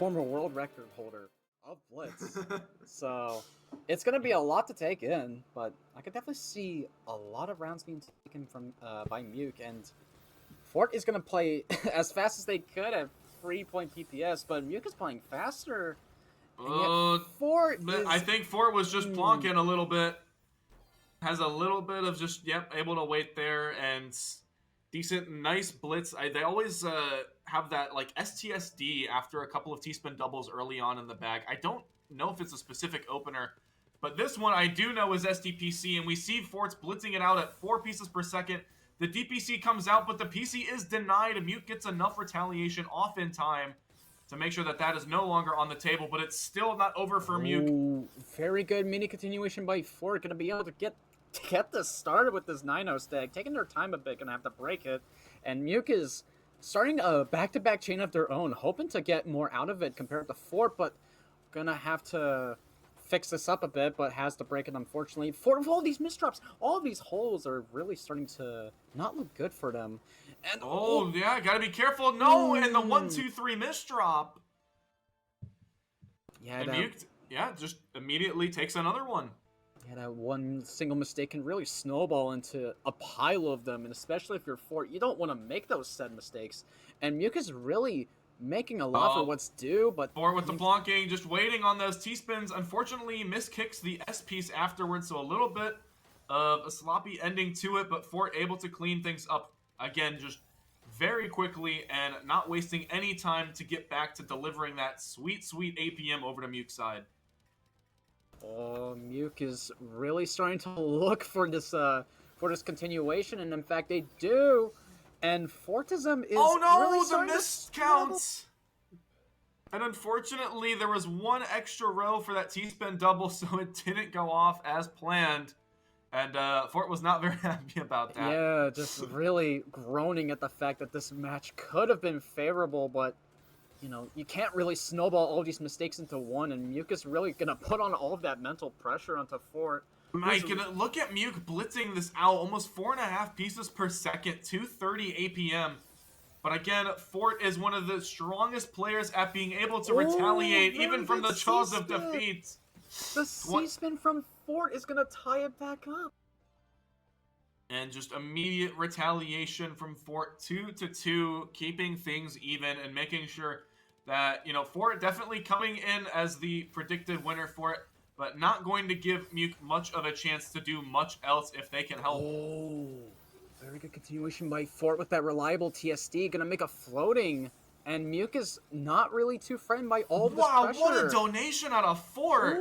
former world record holder of Blitz. So it's going to be a lot to take in, but I could definitely see a lot of rounds being taken from by MEWK, and Fort is going to play as fast as they could at 3 point PPS, but MEWK is playing faster. And yet Fort is... I think Fort was just plonking a little bit. Has a little bit of just, able to wait there, and decent, nice blitz. They always have that, like, STSD after a couple of T-spin doubles early on in the bag. I don't know if it's a specific opener, but this one I do know is SDPC, and we see Fort's blitzing it out at 4 pieces per second. The DPC comes out, but the PC is denied, and MEWK gets enough retaliation off in time to make sure that that is no longer on the table, but it's still not over for MEWK. Very good mini continuation by Fort. Going to be able to get this started with this 9-0 stack. Taking their time a bit, going to have to break it. And MEWK is starting a back-to-back chain of their own, hoping to get more out of it compared to Fort, but going to have to fix this up a bit, but has to break it, unfortunately. Fort, with all these misdrops, all of these holes are really starting to not look good for them. And yeah, gotta be careful. No, and the 1-2-3 misdrop. Yeah, and MEWK, just immediately takes another one. Yeah, that one single mistake can really snowball into a pile of them, and especially if you're Fort, you don't want to make those said mistakes. And MEWK is really making a lot for what's due, but... Fort with the blocking, just waiting on those T-spins. Unfortunately, miskicks the S-piece afterwards, so a little bit of a sloppy ending to it, but Fort able to clean things up, again, just very quickly and not wasting any time to get back to delivering that sweet, sweet APM over to MEWK's side. MEWK is really starting to look for this continuation, and in fact they do. And FORTISSIM is really the miscounts! And unfortunately, there was one extra row for that T-spin double, so it didn't go off as planned. And Fort was not very happy about that. Yeah, just really groaning at the fact that this match could have been favorable, but, you know, you can't really snowball all these mistakes into one, and MEWK is really going to put on all of that mental pressure onto Fort. Mike, look at MEWK blitzing this out, almost 4.5 pieces per second, 230 APM. But again, Fort is one of the strongest players at being able to retaliate, even from the jaws of defeat. The C-spin from Fort is going to tie it back up. And just immediate retaliation from Fort, 2-2, keeping things even and making sure that, you know, Fort definitely coming in as the predicted winner for it, but not going to give MEWK much of a chance to do much else if they can help. Very good continuation by Fort with that reliable TSD. Gonna make a floating, and MEWK is not really too frightened by all this pressure. Wow, what a donation out of Fort!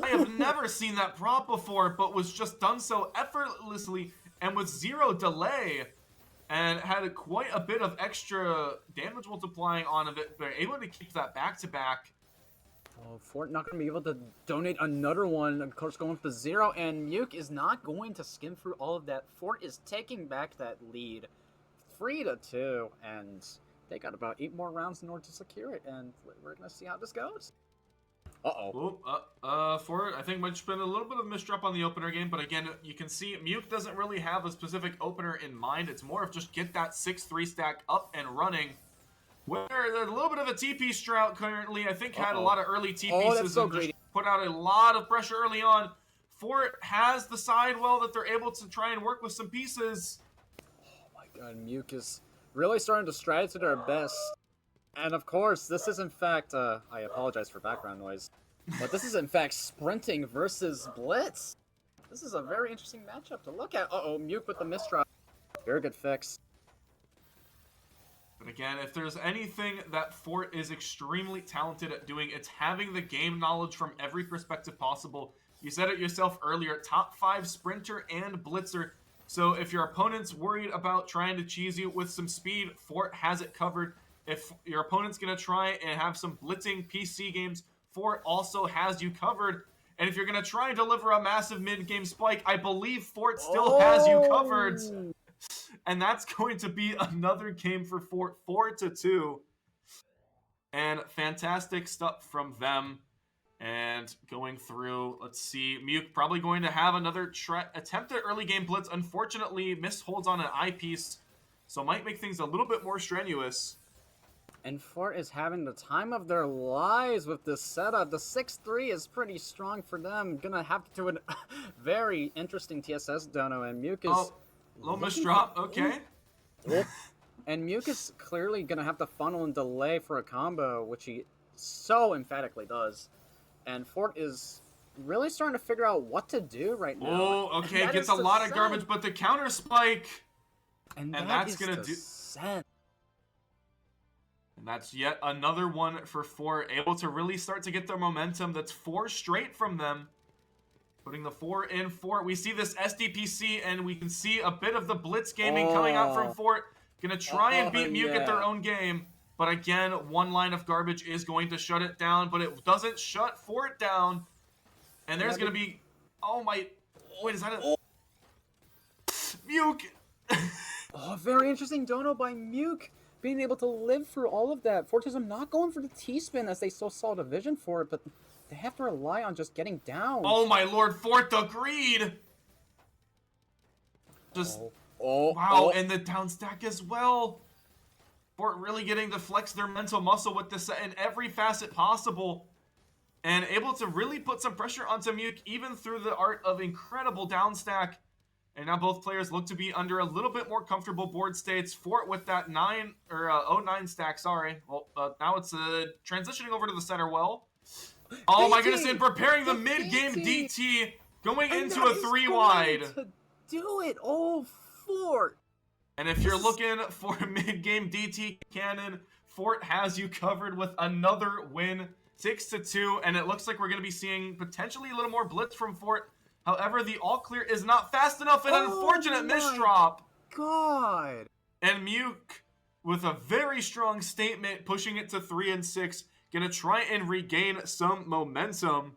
I have never seen that prop before, but was just done so effortlessly and with zero delay, and had quite a bit of extra damage multiplying on it, but able to keep that back-to-back. Fort not going to be able to donate another one, of course going for 0, and MEWK is not going to skim through all of that. Fort is taking back that lead 3-2, and they got about 8 more rounds in order to secure it, and we're going to see how this goes. Fort, I think might have been a little bit of a misdrop on the opener game, but again, you can see MEWK doesn't really have a specific opener in mind. It's more of just get that 6-3 stack up and running. Where there's a little bit of a TP strought currently, I think had a lot of early T pieces and just put out a lot of pressure early on. Fort has the sidewell that they're able to try and work with some pieces. Oh my god, MEWK is really starting to stride to their best. And of course, this is in fact, I apologize for background noise, but this is in fact sprinting versus blitz. This is a very interesting matchup to look at. MEWK with the misdrop. Very good fix. But again, if there's anything that Fort is extremely talented at doing, it's having the game knowledge from every perspective possible. You said it yourself earlier, top 5 sprinter and blitzer. So if your opponent's worried about trying to cheese you with some speed, Fort has it covered. If your opponent's going to try and have some blitzing PC games, Fort also has you covered. And if you're going to try and deliver a massive mid-game spike, I believe Fort still has you covered. And that's going to be another game for Fort, 4-2. And fantastic stuff from them. And going through, let's see, MEWK probably going to have another attempt at early game blitz. Unfortunately, missed holds on an eyepiece, so might make things a little bit more strenuous. And Fort is having the time of their lives with this setup. The 6-3 is pretty strong for them. Gonna have to do a very interesting TSS dono, and MEWK is Oh, low misdrop. Okay. Oh. And MEWK is clearly gonna have to funnel and delay for a combo, which he so emphatically does. And Fort is really starting to figure out what to do right now. Oh, okay, gets a lot of garbage, but the counter spike. And that's gonna do. Send. And that's yet another one for Fort, able to really start to get their momentum. That's 4 straight from them. Putting the 4 in Fort. We see this SDPC, and we can see a bit of the blitz gaming coming out from Fort. Gonna try and beat MEWK at their own game. But again, one line of garbage is going to shut it down, but it doesn't shut Fort down. And there's gonna be... Oh my... Wait, is that a... MEWK! Very interesting dono by MEWK. Being able to live through all of that. FORTISSIM not going for the T-spin as they still saw the vision for it, but they have to rely on just getting down. Oh my lord, Fort the greed! Just... Wow, and the down stack as well. Fort really getting to flex their mental muscle with this in every facet possible. And able to really put some pressure onto MEWK even through the art of incredible down stack. And now both players look to be under a little bit more comfortable board states. Fort with that 09 stack, sorry. Well, now it's transitioning over to the center well. Oh my goodness, and preparing the mid-game DT, going into a 3-wide. To do it, Fort. And if you're looking for a mid-game DT cannon, Fort has you covered with another win, 6-2, and it looks like we're going to be seeing potentially a little more blitz from Fort. However, the all clear is not fast enough, an unfortunate misdrop. God. And MEWK with a very strong statement, pushing it to 3-6, gonna try and regain some momentum.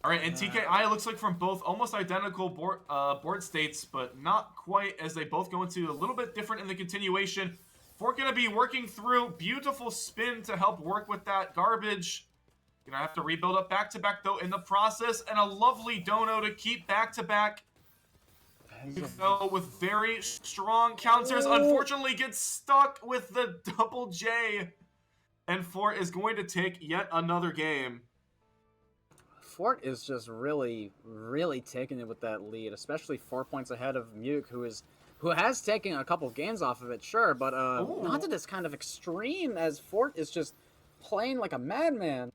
All right, and TKI looks like from both almost identical board states, but not quite, as they both go into a little bit different in the continuation. Fort gonna be working through beautiful spin to help work with that garbage. Gonna have to rebuild up back-to-back, though, in the process, and a lovely dono to keep back-to-back. So with very strong counters, unfortunately gets stuck with the double J. And Fort is going to take yet another game. Fort is just really, really taking it with that lead, especially 4 points ahead of MEWK, who has taken a couple games off of it, sure, but not to this kind of extreme, as Fort is just playing like a madman.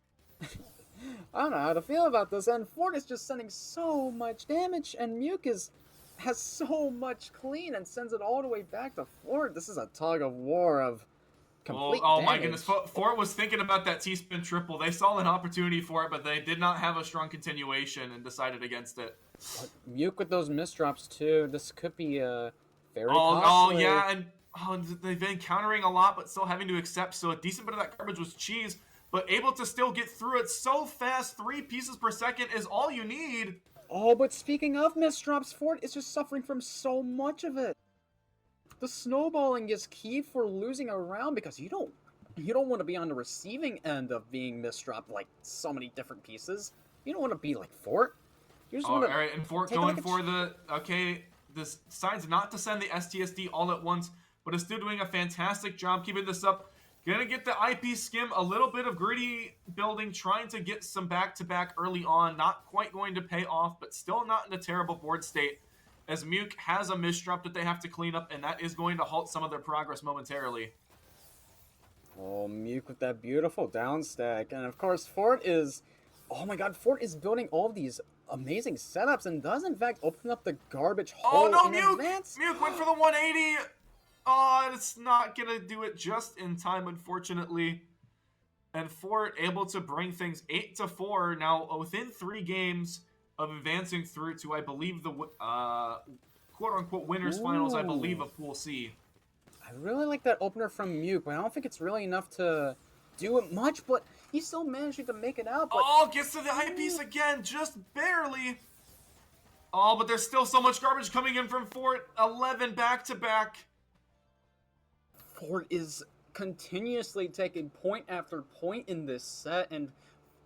I don't know how to feel about this, and Fort is just sending so much damage, and MEWK has so much clean and sends it all the way back to Fort. This is a tug of war of complete damage. My goodness, Fort was thinking about that T-spin triple. They saw an opportunity for it, but they did not have a strong continuation and decided against it. But MEWK with those misdrops too, this could be very costly. Yeah, and they've been countering a lot, but still having to accept, so a decent bit of that garbage was cheese. But able to still get through it so fast, 3 pieces per second is all you need. But speaking of misdrops, Fort is just suffering from so much of it. The snowballing is key for losing a round because you don't want to be on the receiving end of being misdropped like so many different pieces. You don't want to be like Fort. You just want to. All right, and Fort going for the decides not to send the STSD all at once, but is still doing a fantastic job keeping this up. Gonna get the IP skim, a little bit of greedy building, trying to get some back-to-back early on. Not quite going to pay off, but still not in a terrible board state, as MEWK has a misdrop that they have to clean up, and that is going to halt some of their progress momentarily. MEWK with that beautiful down stack. And of course, Fort is... Oh my god, Fort is building all of these amazing setups and does in fact open up the garbage hole in advance. MEWK went for the 180! Oh, it's not going to do it just in time, unfortunately. And Fort able to bring things 8-4 now within 3 games of advancing through to, I believe, the quote-unquote winners finals, I believe, of Pool C. I really like that opener from MEWK, but I don't think it's really enough to do it much, but he's still managing to make it out. But... gets to the eyepiece again, just barely. But there's still so much garbage coming in from Fort. 11 back-to-back. Fort is continuously taking point after point in this set, and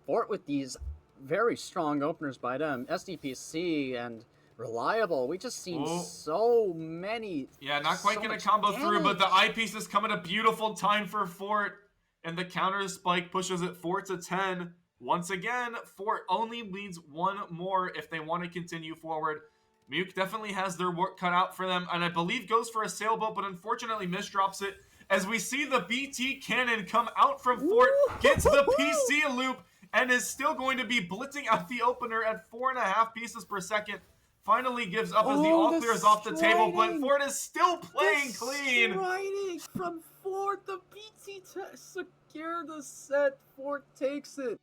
Fort with these very strong openers by them, SDPC and Reliable. We just seen Oh. so many. Yeah, not quite so gonna much combo through, but the damage. eyepiece is coming a beautiful time for Fort. And the counter spike pushes it 4-10. Once again, Fort only needs one more if they want to continue forward. MEWK definitely has their work cut out for them, and I believe goes for a sailboat, but unfortunately misdrops it. As we see the BT cannon come out from Fort, gets the PC loop, and is still going to be blitzing out the opener at 4.5 pieces per second. Finally gives up as the all clear is off the table, but Fort is still playing clean. Striding from Fort, the BT secure the set. Fort takes it.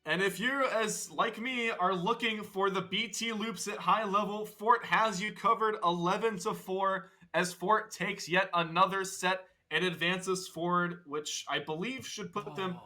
And if you, as like me, are looking for the BT loops at high level, Fort has you covered 11-4 as Fort takes yet another set and advances forward, which I believe should put them